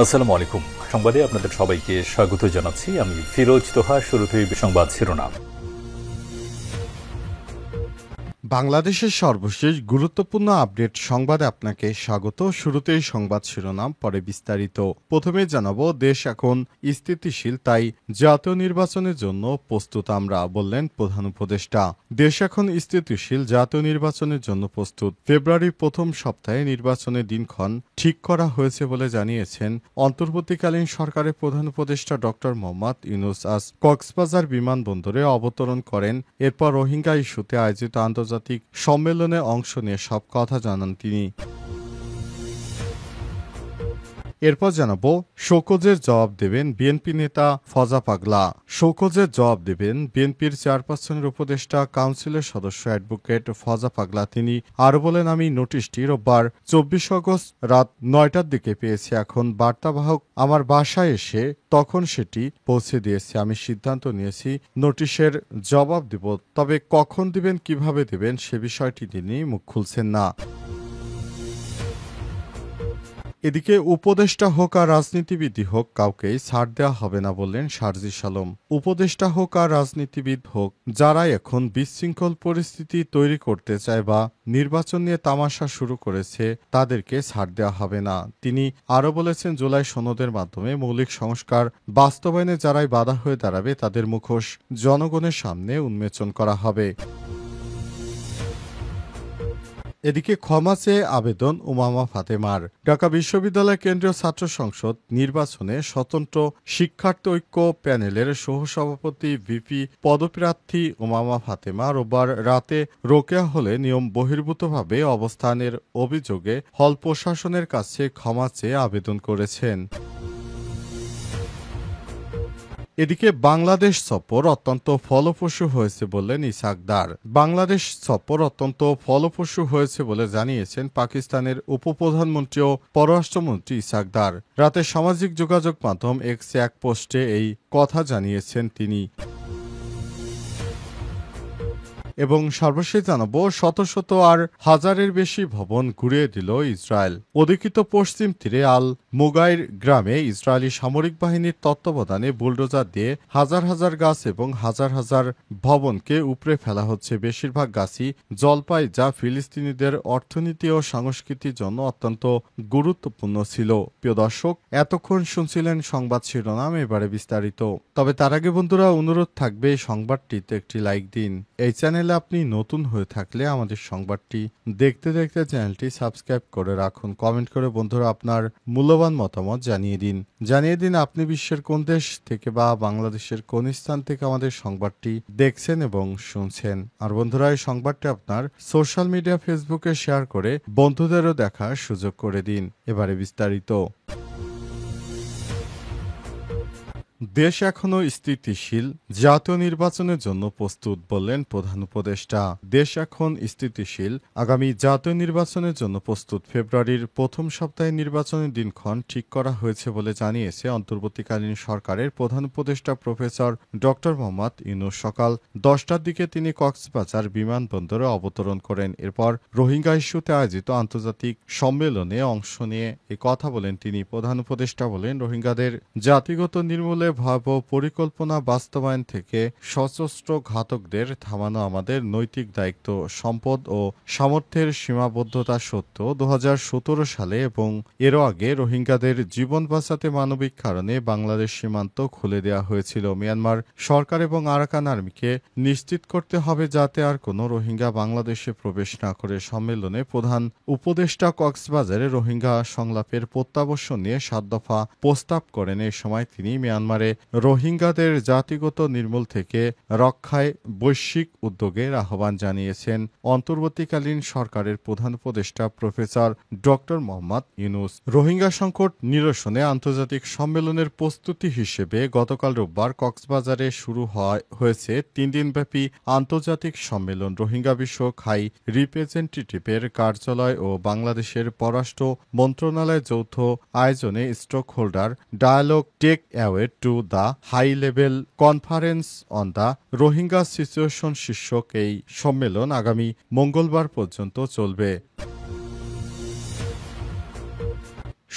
আসসালামু আলাইকুম। সংবাদে আপনাদের সবাইকে স্বাগত জানাচ্ছি। আমি ফিরোজ তোহা। শুরুতেই সংবাদ শিরোনাম। বাংলাদেশের সর্বশেষ গুরুত্বপূর্ণ আপডেট সংবাদে আপনাকে স্বাগত। শুরুতেই সংবাদ শিরোনাম, পরে বিস্তারিত। প্রথমে জানাবো, দেশ এখন স্থিতিশীল, তাই জাতীয় নির্বাচনের জন্য প্রস্তুত আমরা, বললেন প্রধান উপদেষ্টা। দেশ এখন স্থিতিশীল, জাতীয় নির্বাচনের জন্য প্রস্তুত। ফেব্রুয়ারির প্রথম সপ্তাহে নির্বাচনের দিনক্ষণ ঠিক করা হয়েছে বলে জানিয়েছেন অন্তর্বর্তীকালীন সরকারের প্রধান উপদেষ্টা ডক্টর মোহাম্মদ ইউনূস। আজ কক্সবাজার বিমানবন্দরে অবতরণ করেন। এরপর রোহিঙ্গা ইস্যুতে আয়োজিত আন্তর্জাতিক সম্মেলনে অংশ নিয়ে সব কথা জানান তিনি। এরপর জানাবো, শোকজের জবাব দেবেন বিএনপি নেতা ফজা পাগলা। শোকজের জবাব দেবেন বিএনপির চেয়ারপারসনের উপদেষ্টা কাউন্সিলের সদস্য অ্যাডভোকেট ফজা পাগলা। তিনি আরও বলেন, আমি নোটিশটি রোববার 24 আগস্ট রাত 9টার দিকে পেয়েছি। এখন বার্তাবাহক আমার বাসায় এসে তখন সেটি পৌঁছে দিয়েছে। আমি সিদ্ধান্ত নিয়েছি নোটিশের জবাব দেব, তবে কখন দিবেন, কিভাবে দেবেন সে বিষয়টি তিনি মুখ খুলছেন না। এদিকে উপদেষ্টা হোক আর রাজনীতিবিদই হোক, কাউকেই ছাড় দেওয়া হবে না, বললেন সারজিস আলম। উপদেষ্টা হোক আর রাজনীতিবিদ হোক, যারা এখন বিশৃঙ্খল পরিস্থিতি তৈরি করতে চায় বা নির্বাচন নিয়ে তামাশা শুরু করেছে, তাদেরকে ছাড় দেওয়া হবে না। তিনি আরও বলেছেন, জুলাই সনদের মাধ্যমে মৌলিক সংস্কার বাস্তবায়নে যারাই বাধা হয়ে দাঁড়াবে, তাদের মুখোশ জনগণের সামনে উন্মোচন করা হবে। এদিকে ক্ষমা চেয়ে আবেদন উমামা ফাতেমার। ঢাকা বিশ্ববিদ্যালয় কেন্দ্রীয় ছাত্র সংসদ নির্বাচনে স্বতন্ত্র শিক্ষার্থী ঐক্য প্যানেলের সহসভাপতি ভিপি পদপ্রার্থী উমামা ফাতেমা রোববার রাতে রোকেয়া হলে নিয়ম বহির্ভূতভাবে অবস্থানের অভিযোগে হল প্রশাসনের কাছে ক্ষমা চেয়ে আবেদন করেছেন। এদিকে বাংলাদেশ সফর অত্যন্ত ফলপ্রসূ হয়েছে বললেন ইসহাক দার। বাংলাদেশ সফর অত্যন্ত ফলপ্রসূ হয়েছে বলে জানিয়েছেন পাকিস্তানের উপপ্রধানমন্ত্রী ও পররাষ্ট্রমন্ত্রী ইসহাক দার। রাতে সামাজিক যোগাযোগ মাধ্যম এক্সে এক পোস্টে এই কথা জানিয়েছেন তিনি। এবং সর্বশেষ জানাবো, শত শত আর হাজারের বেশি ভবন ঘুরিয়ে দিল ইসরায়েল। অধিকৃত পশ্চিম তীরে আল মুগাইর গ্রামে ইসরায়েলি সামরিক বাহিনীর তত্ত্বাবধানে বুলডোজার দিয়ে হাজার হাজার গাছ এবং হাজার হাজার ভবনকে উপড়ে ফেলা হচ্ছে। বেশিরভাগ গাছই জলপাই, যা ফিলিস্তিনিদের অর্থনীতি ও সংস্কৃতির জন্য অত্যন্ত গুরুত্বপূর্ণ ছিল। প্রিয় দর্শক, এতক্ষণ শুনছিলেন সংবাদ শিরোনাম, এবারে বিস্তারিত। তবে তার আগে বন্ধুরা, অনুরোধ থাকবে এই সংবাদটিতে একটি লাইক দিন। এই চ্যানেলে আপনি নতুন হয়ে থাকলে আমাদের সংবাদটি দেখতে দেখতে চ্যানেলটি সাবস্ক্রাইব করে রাখুন। কমেন্ট করে বন্ধুরা আপনার মূল্যবান মতামত জানিয়ে দিন আপনি বিশ্বের কোন দেশ থেকে বা বাংলাদেশের কোন স্থান থেকে আমাদের সংবাদটি দেখছেন এবং শুনছেন। আর বন্ধুরা, এই সংবাদটি আপনার সোশ্যাল মিডিয়া ফেসবুকে শেয়ার করে বন্ধুদেরও দেখার সুযোগ করে দিন। এবারে বিস্তারিত। দেশ এখনো স্থিতিশীল, জাতীয় নির্বাচনের জন্য প্রস্তুত, বললেন প্রধান উপদেষ্টা। দেশ এখন স্থিতিশীল, আগামী জাতীয় নির্বাচনের জন্য প্রস্তুত। ফেব্রুয়ারির প্রথম সপ্তাহে নির্বাচনের দিনক্ষণ ঠিক করা হয়েছে বলে জানিয়েছে অন্তর্বর্তীকালীন সরকারের প্রধান উপদেষ্টা প্রফেসর ডক্টর মোহাম্মদ ইউনূস। সকাল 10টার দিকে তিনি কক্সবাজার বিমানবন্দরে অবতরণ করেন। এরপর রোহিঙ্গা ইস্যুতে আয়োজিত আন্তর্জাতিক সম্মেলনে অংশ নিয়ে কথা বলেন তিনি। প্রধান উপদেষ্টা বলেন, রোহিঙ্গাদের জাতিগত নির্মূলে ভয়াবহ পরিকল্পনা বাস্তবায়ন থেকে সশস্ত্র ঘাতকদের থামানো আমাদের নৈতিক দায়িত্ব। সম্পদ ও সামর্থ্যের সীমাবদ্ধতা সত্ত্বেও 2017 সালে এবং এরও আগে রোহিঙ্গাদের জীবন বাঁচাতে মানবিক কারণে বাংলাদেশ সীমান্ত খুলে দেওয়া হয়েছিল। মিয়ানমার সরকার এবং আরাকান আর্মিকে নিশ্চিত করতে হবে যাতে আর কোনো রোহিঙ্গা বাংলাদেশে প্রবেশ না করে। সম্মেলনে প্রধান উপদেষ্টা কক্সবাজারে রোহিঙ্গা সংলাপের প্রত্যাবর্তন নিয়ে 7 দফা প্রস্তাব করেন। এই সময় তিনি মিয়ানমারে রোহিঙ্গাদের জাতিগত নির্মূল থেকে রক্ষায় বৈশ্বিক উদ্যোগের আহ্বান জানিয়েছেন অন্তর্বর্তীকালীন সরকারের প্রধান উপদেষ্টা প্রফেসর ডক্টর মোহাম্মদ ইউনূস। রোহিঙ্গা সংকট নিরসনে আন্তর্জাতিক সম্মেলনের প্রস্তুতি হিসেবে গতকাল রোববার কক্সবাজারে শুরু হয়েছে 3 দিনব্যাপী আন্তর্জাতিক সম্মেলন। রোহিঙ্গা বিষয়ক হাই রিপ্রেজেন্টেটিভের কার্যালয় ও বাংলাদেশের পররাষ্ট্র মন্ত্রণালয়ের যৌথ আয়োজনে stakeholder dialogue takeaway to the high level conference on the Rohingya situation শীর্ষক এই সম্মেলন আগামী মঙ্গলবার পর্যন্ত চলবে।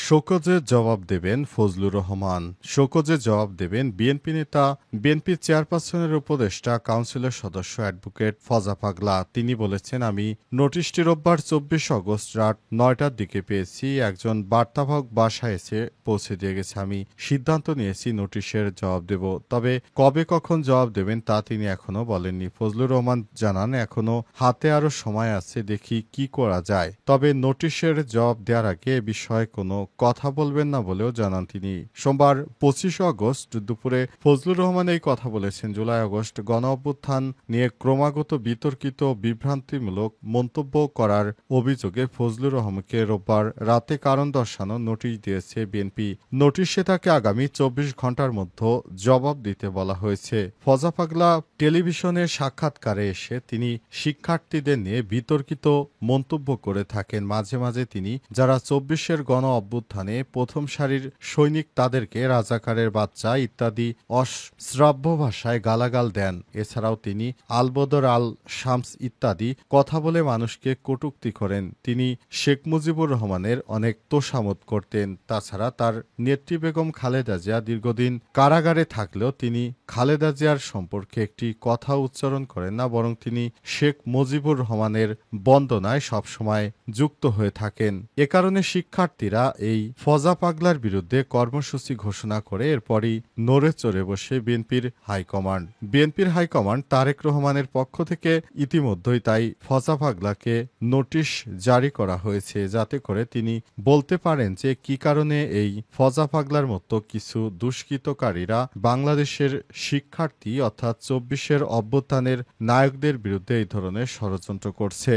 শোকজের জবাব দেবেন ফজলুর রহমান। শোকজের জবাব দেবেন বিএনপি নেতা, বিএনপি চেয়ারপারসনের উপদেষ্টা কাউন্সিলের সদস্য অ্যাডভোকেট ফজা পাগলা। তিনি বলেছেন, আমি নোটিশটি রোববার 24 আগস্ট রাত 9টার দিকে পেয়েছি। একজন বার্তাবাহক বাসায় এসে পৌঁছে দিয়ে গেছে। আমি সিদ্ধান্ত নিয়েছি নোটিশের জবাব দেব, তবে কবে কখন জবাব দেবেন তা তিনি এখনো বলেননি। ফজলুর রহমান জানান, এখনো হাতে আরো সময় আছে, দেখি কি করা যায়, তবে নোটিশের জবাব দেওয়ার আগে এ বিষয়ে কোনো কথা বলবেন না বলেও জানান তিনি। সোমবার 25 আগস্ট দুপুরে ফজলুর রহমান এই কথা বলেছেন। জুলাই আগস্ট গণ অভ্যুত্থান নিয়ে ক্রমাগত বিতর্কিত বিভ্রান্তিমূলক মন্তব্য করার অভিযোগে ফজলুর রহমানকে রোববার রাতে কারণ দর্শানো নোটিশ দিয়েছে বিএনপি। নোটিশে তাকে আগামী 24 ঘন্টার মধ্যে জবাব দিতে বলা হয়েছে। ফজা পাগলা টেলিভিশনের সাক্ষাৎকারে এসে তিনি শিক্ষার্থীদের নিয়ে বিতর্কিত মন্তব্য করে থাকেন। মাঝে মাঝে তিনি যারা 24-এর গণ অভ্যুত্থানে প্রথম সারির সৈনিক তাদেরকে রাজাকারের বাচ্চা ইত্যাদি অশ্রাব্য ভাষায় গালাগাল দেন। এছাড়াও তিনি আলবদর আল শামস ইত্যাদি কথা বলে মানুষকে কটূক্তি করেন। তিনি শেখ মুজিবুর রহমানের অনেক তোষামত করতেন। তাছাড়া তার নেত্রী বেগম খালেদা জিয়া দীর্ঘদিন কারাগারে থাকলেও তিনি খালেদা জিয়ার সম্পর্কে একটি কথা উচ্চারণ করেন না, বরং তিনি শেখ মুজিবুর রহমানের বন্দনায় সবসময় যুক্ত হয়ে থাকেন। এ কারণে শিক্ষার্থীরা এই ফজা পাগলার বিরুদ্ধে কর্মসূচি ঘোষণা করে এরপরই নড়ে চড়ে বসে বিএনপির হাইকমান্ড। বিএনপির হাইকমান্ড তারেক রহমানের পক্ষ থেকে ইতিমধ্যেই তাই ফজা পাগলাকে নোটিশ জারি করা হয়েছে, যাতে করে তিনি বলতে পারেন যে কি কারণে এই ফজা পাগলার মতো কিছু দুষ্কৃতকারীরা বাংলাদেশের শিক্ষার্থী অর্থাৎ 24-এর অভ্যুত্থানের নায়কদের বিরুদ্ধে এই ধরনের ষড়যন্ত্র করছে।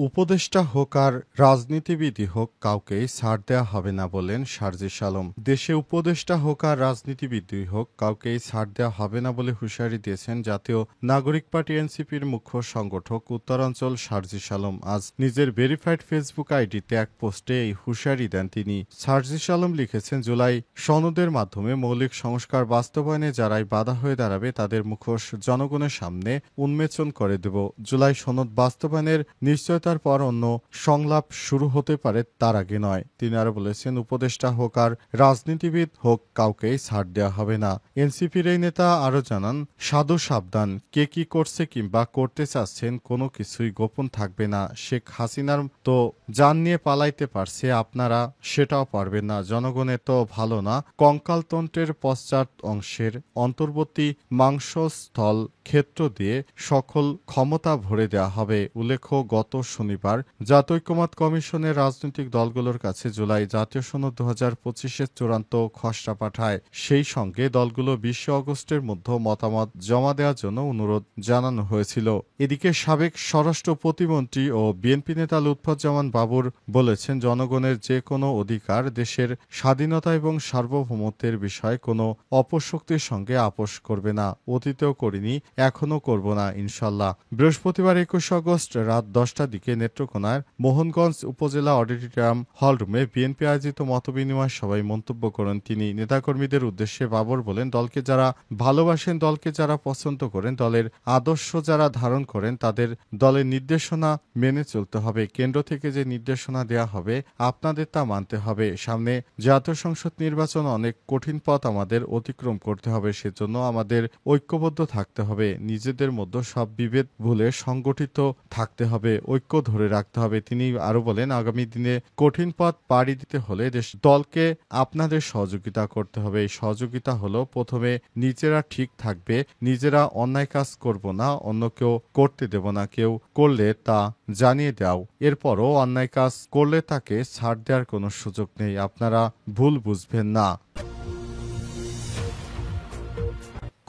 উপদেষ্টা হোক আর রাজনীতিবিদই হোক, কাউকেই ছাড় দেওয়া হবে না বলেন সার্জিস আলম। দেশে উপদেষ্টা হোক আর রাজনীতিবিদই হোক, কাউকেই ছাড় দেওয়া হবে না বলে হুঁশিয়ারি দিয়েছেন জাতীয় নাগরিক পার্টি এনসিপির মুখ্য সংগঠক উত্তরাঞ্চল সার্জিস আলম। আজ নিজের ভেরিফাইড ফেসবুক আইডিতে এক পোস্টে এই হুঁশিয়ারি দেন তিনি। সার্জিস আলম লিখেছেন, জুলাই সনদের মাধ্যমে মৌলিক সংস্কার বাস্তবায়নে যারাই বাধা হয়ে দাঁড়াবে তাদের মুখোশ জনগণের সামনে উন্মোচন করে দেব। জুলাই সনদ বাস্তবায়নের নিশ্চয়তা পর অন্য সংলাপ শুরু হতে পারে, তার আগে নয়। তিনি আরো বলেছেন, উপদেষ্টা হোক আর রাজনীতিবিদ হোক, কাউকেই ছাড় দেওয়া হবে না। এনসিপির এই নেতা আরো জানান, সাধু সাবধান, কে কি করছে কিংবা করতে চাচ্ছেন কোনো কিছুই গোপন থাকবে না। শেখ হাসিনার তো জান নিয়ে পালাইতে পারছে, আপনারা সেটাও পারবেন না। জনগণের তো ভালো না। কঙ্কালতন্ত্রের পশ্চাৎ অংশের অন্তর্বর্তী মাংসস্থল ক্ষেত্র দিয়ে সকল ক্ষমতা ভরে দেওয়া হবে। উল্লেখ্য, গত শনিবার জাতীয় ঐক্যমত্য কমিশনের রাজনৈতিক দলগুলোর কাছে জুলাই জাতীয় সনদ 2025-এর চূড়ান্ত খসড়া পাঠায়। সেই সঙ্গে দলগুলো 20 আগস্টের মধ্যে মতামত জমা দেওয়ার জন্য অনুরোধ জানানো হয়েছিল। এদিকে সাবেক স্বরাষ্ট্র প্রতিমন্ত্রী ও বিএনপি নেতা লুৎফুজ্জামান বাবর বলেছেন, জনগণের যে কোনো অধিকার, দেশের স্বাধীনতা এবং সার্বভৌমত্বের বিষয়ে কোনো অপশক্তির সঙ্গে আপোষ করবে না। অতীতেও করিনি, এখনো করব না, ইনশাল্লাহ। বৃহস্পতিবার 21 আগস্ট রাত 10টার দিকে নেত্রকোনার মোহনগঞ্জ উপজেলা অডিটোরিয়াম হলরুমে বিএনপি আয়োজিত মতবিনিময় সভায় মন্তব্য করেন তিনি। নেতাকর্মীদের উদ্দেশ্যে বাবর বলেন, দলকে যারা ভালোবাসেন, দলকে যারা পছন্দ করেন, দলের আদর্শ যারা ধারণ করেন, তাদের দলের নির্দেশনা মেনে চলতে হবে। কেন্দ্র থেকে যে নির্দেশনা দেয়া হবে আপনাদের তা মানতে হবে। সামনে জাতীয় সংসদ নির্বাচন, অনেক কঠিন পথ আমাদের অতিক্রম করতে হবে। সেজন্য আমাদের ঐক্যবদ্ধ থাকতে হবে। নিজেদের মধ্যে সব বিভেদ ভুলে সংগঠিত থাকতে হবে, ঐক্য ধরে রাখতে হবে। তিনি আরো বলেন, আগামী দিনে কঠিন পথ পাড়ি দিতে হলে দলকে আপনাদের সহযোগিতা করতে হবে। এই সহযোগিতা হলো, প্রথমে নিজেরা ঠিক থাকবে, নিজেরা অন্যায় কাজ করব না, অন্য কেউ করতে দেব না। কেউ করলে তা জানিয়ে দাও। এরপরও অন্যায় কাজ করলে তাকে ছাড় দেওয়ার কোনো সুযোগ নেই। আপনারা ভুল বুঝবেন না।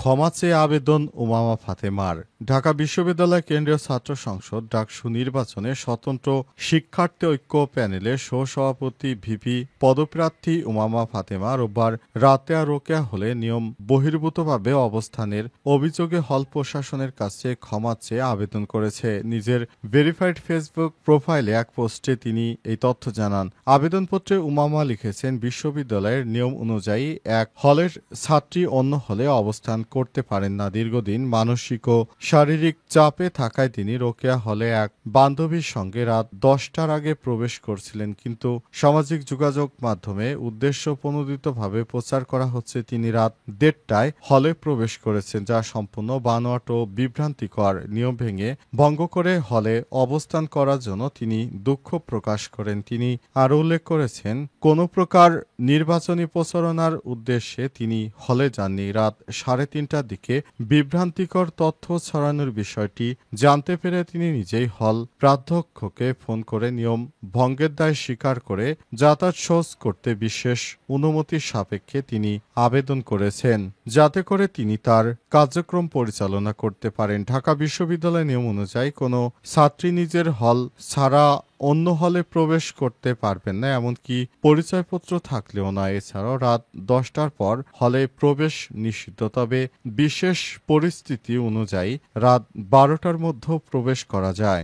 ক্ষমা চেয়ে আবেদন উমামা ফাতেমার। ঢাকা বিশ্ববিদ্যালয় কেন্দ্রীয় ছাত্র সংসদ ডাকসু নির্বাচনে স্বতন্ত্র শিক্ষার্থী ঐক্য প্যানেলের সহসভাপতি ভিপি পদপ্রার্থী উমামা ফাতেমা রোববার রাতেয়া রোকেয়া হলে নিয়ম বহির্ভূতভাবে অবস্থানের অভিযোগে হল প্রশাসনের কাছে ক্ষমা চেয়ে আবেদন করেছে। নিজের ভেরিফাইড ফেসবুক প্রোফাইলে এক পোস্টে তিনি এই তথ্য জানান। আবেদনপত্রে উমামা লিখেছেন, বিশ্ববিদ্যালয়ের নিয়ম অনুযায়ী এক হলের ছাত্রী অন্য হলে অবস্থান করতে পারেন না। দীর্ঘদিন মানসিক ও শারীরিক চাপে থাকায় তিনি রোকেয়া হলে এক বান্ধবীর সঙ্গে রাত 10টার আগে প্রবেশ করছিলেন, কিন্তু সামাজিক যোগাযোগ মাধ্যমে উদ্দেশ্য প্রণোদিতভাবে প্রচার করা হচ্ছে তিনি রাত 1:30টায় হলে প্রবেশ করেছেন, যা সম্পূর্ণ বানোয়াট ও বিভ্রান্তিকর। নিয়ম ভঙ্গ করে হলে অবস্থান করার জন্য তিনি দুঃখ প্রকাশ করেন। তিনি আরও উল্লেখ করেছেন, কোনো প্রকার নির্বাচনী প্রচারণার উদ্দেশ্যে তিনি হলে যাননি। রাত 3:30টার দিকে বিভ্রান্তিকর তথ্য ছড়ানোর বিষয়টি জানতে পেরে তিনি নিজেই হল প্রাধ্যক্ষকে ফোন করে নিয়ম ভঙ্গের দায় স্বীকার করে যাতায়াত সহজ করতে বিশেষ অনুমতির সাপেক্ষে তিনি আবেদন করেছেন, যাতে করে তিনি তার কার্যক্রম পরিচালনা করতে পারেন। ঢাকা বিশ্ববিদ্যালয় নিয়ম অনুযায়ী কোনো ছাত্রী নিজের হল ছাড়া অন্য হলে প্রবেশ করতে পারবেন না, এমনকি পরিচয়পত্র থাকলেও নয়। এছাড়াও রাত 10টার পর হলে প্রবেশ নিষিদ্ধ, তবে বিশেষ পরিস্থিতি অনুযায়ী রাত 12টার মধ্যেও প্রবেশ করা যায়।